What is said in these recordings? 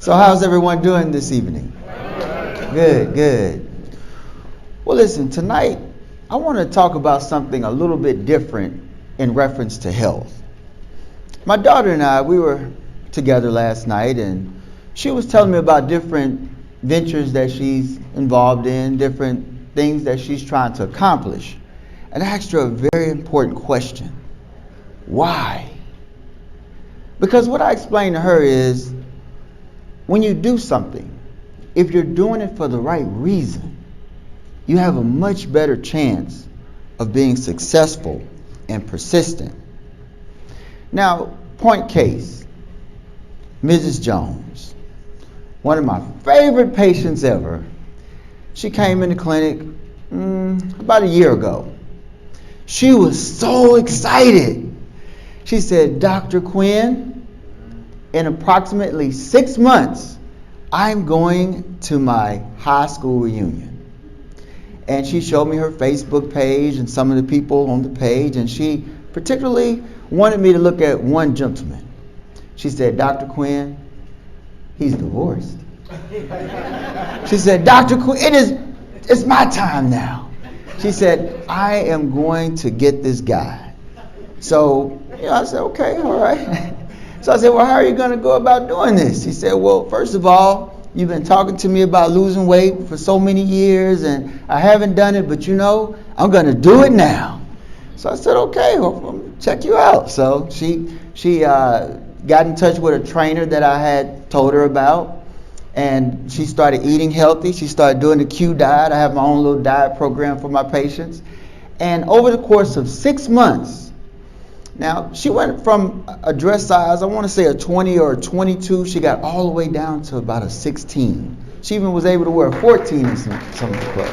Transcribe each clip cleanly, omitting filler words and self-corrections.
So how's everyone doing this evening? Good, good. Well, listen, tonight I want to talk about something a little bit different in reference to health. My daughter and I, we were together last night, and she was telling me about different ventures that she's involved in, different things that she's trying to accomplish. And I asked her a very important question. Why? Because what I explained to her is, when you do something, if you're doing it for the right reason, you have a much better chance of being successful and persistent. Now, point case, Mrs. Jones, one of my favorite patients ever. She came in the clinic about a year ago. She was so excited. She said, Dr. Quinn, in approximately 6 months, I'm going to my high school reunion. And she showed me her Facebook page and some of the people on the page, and she particularly wanted me to look at one gentleman. She said, Dr. Quinn, he's divorced. She said, Dr. Quinn, it's my time now. She said, I am going to get this guy. So, I said, okay, all right. So I said, well, how are you going to go about doing this? He said, well, first of all, you've been talking to me about losing weight for so many years, and I haven't done it, but I'm going to do it now. So I said, okay, well, check you out. So she got in touch with a trainer that I had told her about, and she started eating healthy. She started doing the Q diet. I have my own little diet program for my patients. And over the course of 6 months, now, she went from a dress size, I want to say a 20 or a 22, she got all the way down to about a 16. She even was able to wear a 14 in some of the clothes.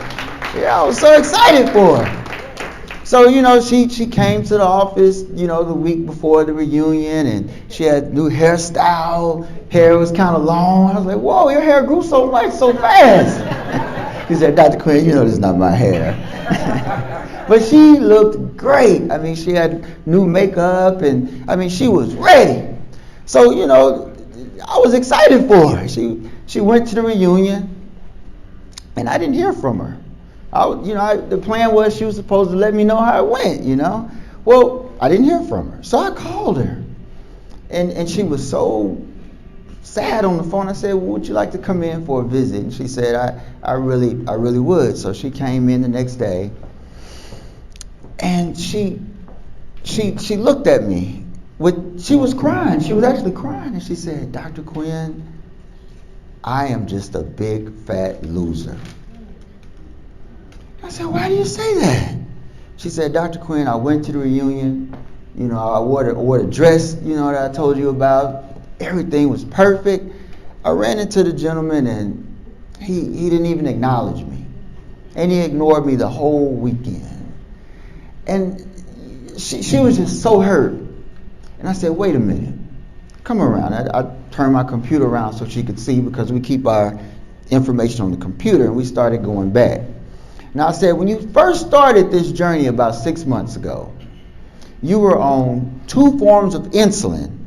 Yeah, I was so excited for her. So, she came to the office, the week before the reunion, and she had new hairstyle. Hair was kind of long. I was like, whoa, your hair grew so much, so fast. He said, Dr. Quinn, this is not my hair. But she looked great. I mean, she had new makeup, and she was ready. So, I was excited for her. She went to the reunion, and I didn't hear from her. The plan was she was supposed to let me know how it went, Well, I didn't hear from her. So I called her, and she was so sad on the phone. I said, well, would you like to come in for a visit? And she said, I really would. So she came in the next day. And she looked at me. She was crying. She was actually crying. And she said, Dr. Quinn, I am just a big fat loser. I said, why do you say that? She said, Dr. Quinn, I went to the reunion. I wore the dress, that I told you about. Everything was perfect. I ran into the gentleman, and he didn't even acknowledge me. And he ignored me the whole weekend. And she was just so hurt. And I said, wait a minute. Come around. I turned my computer around so she could see, because we keep our information on the computer, and we started going back. Now I said, when you first started this journey about 6 months ago, you were on 2 forms of insulin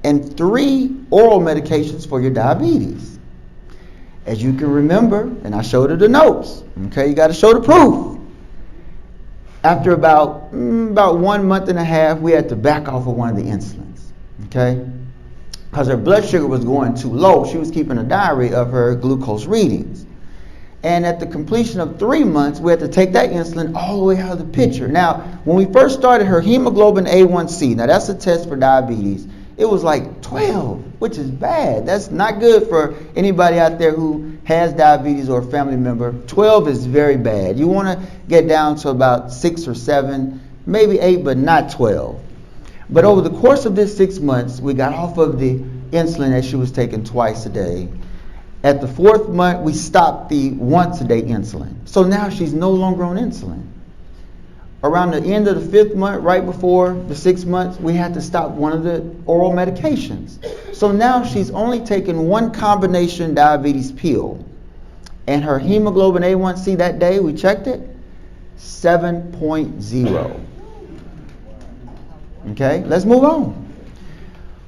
and 3 oral medications for your diabetes. As you can remember, and I showed her the notes. Okay, you got to show the proof. After about 1 month and a half, we had to back off of one of the insulins, okay? Because her blood sugar was going too low. She was keeping a diary of her glucose readings. And at the completion of 3 months, we had to take that insulin all the way out of the picture. Now, when we first started, her hemoglobin A1C, now that's a test for diabetes, it was like 12, which is bad. That's not good for anybody out there who has diabetes or a family member. 12 is very bad. You want to get down to about 6 or 7, maybe 8, but not 12. But over the course of this 6 months, we got off of the insulin that she was taking twice a day. At the 4th month, we stopped the once a day insulin. So now she's no longer on insulin. Around the end of the 5th month, right before the 6 months, we had to stop one of the oral medications. So now she's only taking 1 combination diabetes pill. And her hemoglobin A1C that day, we checked it, 7.0. Okay, let's move on.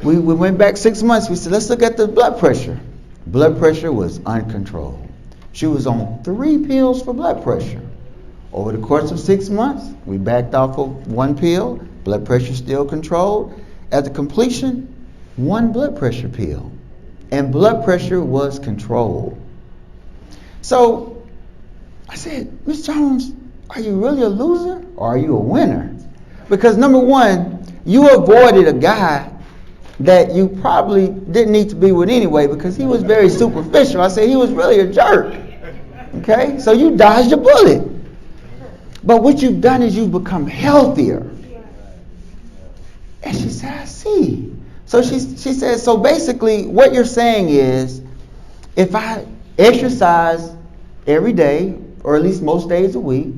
We went back 6 months. We said, let's look at the blood pressure. Blood pressure was uncontrolled. She was on 3 pills for blood pressure. Over the course of 6 months, we backed off of 1 pill, blood pressure still controlled. At the completion, 1 blood pressure pill, and blood pressure was controlled. So I said, Miss Jones, are you really a loser or are you a winner? Because number one, you avoided a guy that you probably didn't need to be with anyway because he was very superficial. I said he was really a jerk. Okay? So you dodged a bullet. But what you've done is you've become healthier. And she said, I see. So she said, so basically what you're saying is if I exercise every day, or at least most days a week,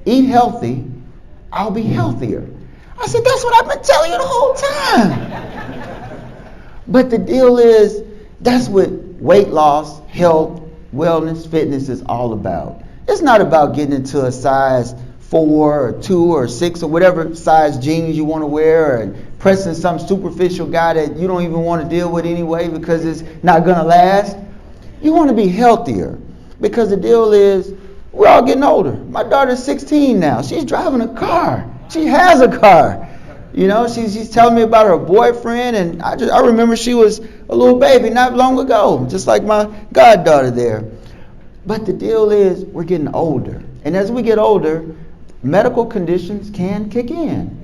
eat healthy, I'll be healthier. I said, that's what I've been telling you the whole time. But the deal is, that's what weight loss, health, wellness, fitness is all about. It's not about getting into a size 4 or 2 or 6 or whatever size jeans you want to wear and pressing some superficial guy that you don't even want to deal with anyway because it's not going to last. You want to be healthier because the deal is we're all getting older. My daughter's 16 now. She's driving a car. She has a car. You know, she's telling me about her boyfriend, and I remember she was a little baby not long ago, just like my goddaughter there. But the deal is we're getting older. And as we get older, medical conditions can kick in.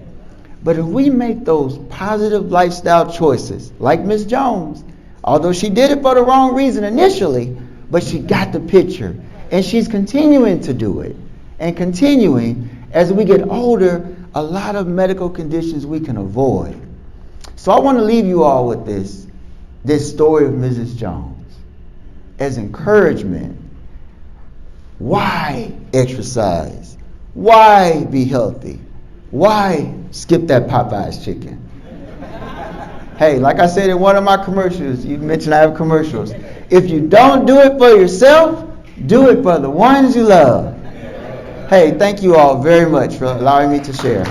But if we make those positive lifestyle choices, like Miss Jones, although she did it for the wrong reason initially, but she got the picture. And she's continuing to do it. And continuing, as we get older, a lot of medical conditions we can avoid. So I want to leave you all with this story of Mrs. Jones as encouragement. Why exercise? Why be healthy? Why skip that Popeye's chicken? Hey, like I said in one of my commercials, you mentioned I have commercials. If you don't do it for yourself, do it for the ones you love. Hey, thank you all very much for allowing me to share.